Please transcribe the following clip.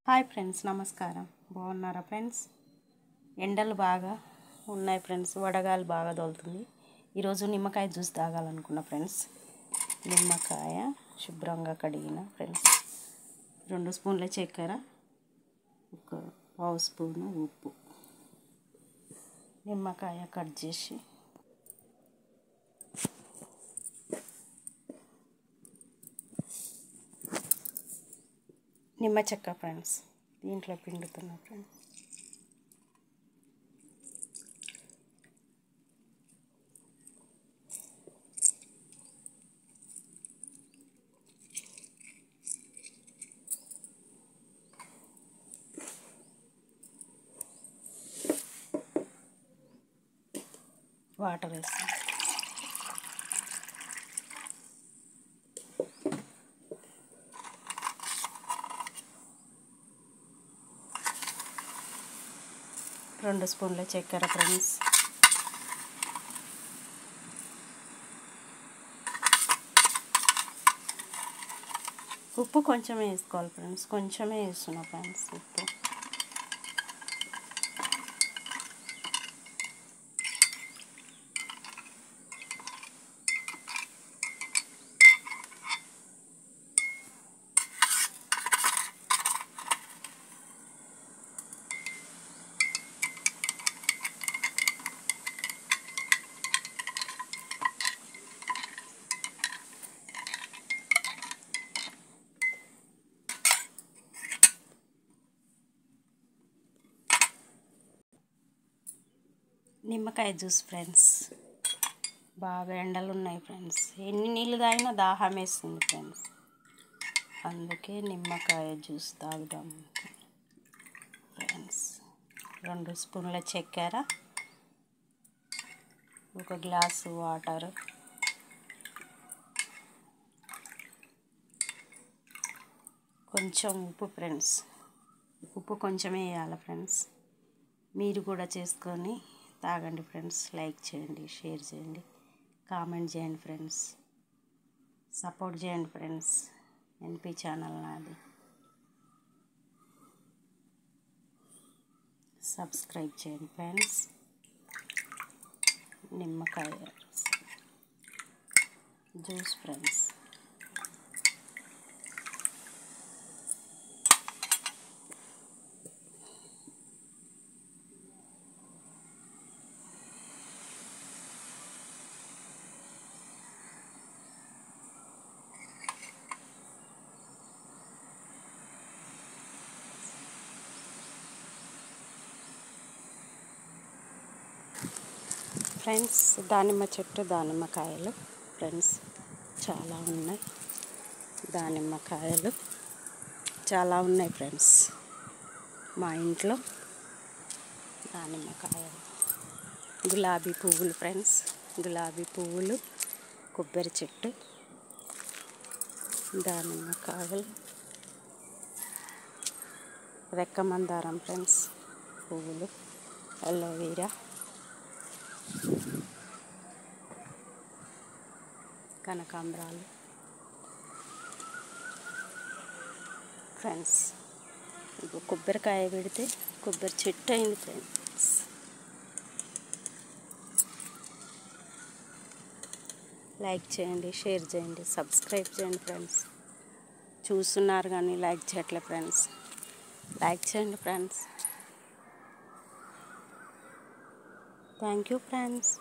Hi friends, నమస్కారం. బాగున్నారా friends? ఎండలు బాగా ఉన్నాయి ఫ్రెండ్స్, వడగాలి బాగా తోలుతుంది. ఈరోజు నిమ్మకాయ జ్యూస్ తాగాలనుకున్నా ఫ్రెండ్స్. నిమ్మకాయ శుభ్రంగా కడిగిన ఫ్రెండ్స్, 2 స్పూన్ల చక్కెర, 1/2 స్పూను ఉప్పు, నిమ్మకాయ కట్ చేసి నిమ్మ చెక్క ఫ్రెండ్స్ దీంట్లో పిండుతున్నా ఫ్రెండ్స్. వాటర్ వేస్తాం. రెండు స్పూన్ల చక్కెర ఫ్రెండ్స్, ఉప్పు కొంచెమే వేసుకోవాలి ఫ్రెండ్స్, కొంచెమే వేస్తున్నా ఫ్రెండ్స్ ఉప్పు. నిమ్మకాయ జ్యూస్ ఫ్రెండ్స్, బాగా ఎండలు ఉన్నాయి ఫ్రెండ్స్. ఎన్ని నీళ్ళు తాగినా దాహం వేస్తుంది ఫ్రెండ్స్, అందుకే నిమ్మకాయ జ్యూస్ తాగుదాం ఫ్రెండ్స్. 2 స్పూన్ల చక్కెర, 1 గ్లాసు వాటర్, కొంచెం ఉప్పు ఫ్రెండ్స్. ఉప్పు కొంచెమే వేయాలి ఫ్రెండ్స్. మీరు కూడా చేసుకొని తాగండి ఫ్రెండ్స్. లైక్ చేయండి, షేర్ చేయండి, కామెంట్ చేయండి ఫ్రెండ్స్. సపోర్ట్ చేయండి ఫ్రెండ్స్. ఎన్పి ఛానల్ నాది. సబ్స్క్రైబ్ చేయండి ఫ్రెండ్స్. నిమ్మకాయ జ్యూస్ ఫ్రెండ్స్. ఫ్రెండ్స్, దానిమ్మ చెట్టు, దానిమ్మకాయలు ఫ్రెండ్స్ చాలా ఉన్నాయి. దానిమ్మకాయలు చాలా ఉన్నాయి ఫ్రెండ్స్ మా ఇంట్లో. దానిమ్మకాయలు, గులాబీ పువ్వులు ఫ్రెండ్స్, గులాబీ పువ్వులు, కొబ్బరి చెట్టు, దానిమ్మకాయలు, రెక్కమందారం ఫ్రెండ్స్ పువ్వులు, అలోవెరా, కనకాంబరాలు ఫ్రెండ్స్. ఇప్పుడు కొబ్బరికాయ పెడితే కొబ్బరి చెట్టు అయింది ఫ్రెండ్స్. లైక్ చేయండి, షేర్ చేయండి, సబ్స్క్రైబ్ చేయండి ఫ్రెండ్స్. చూస్తున్నారు కానీ లైక్ చేయట్లే ఫ్రెండ్స్. లైక్ చేయండి ఫ్రెండ్స్. Thank you friends.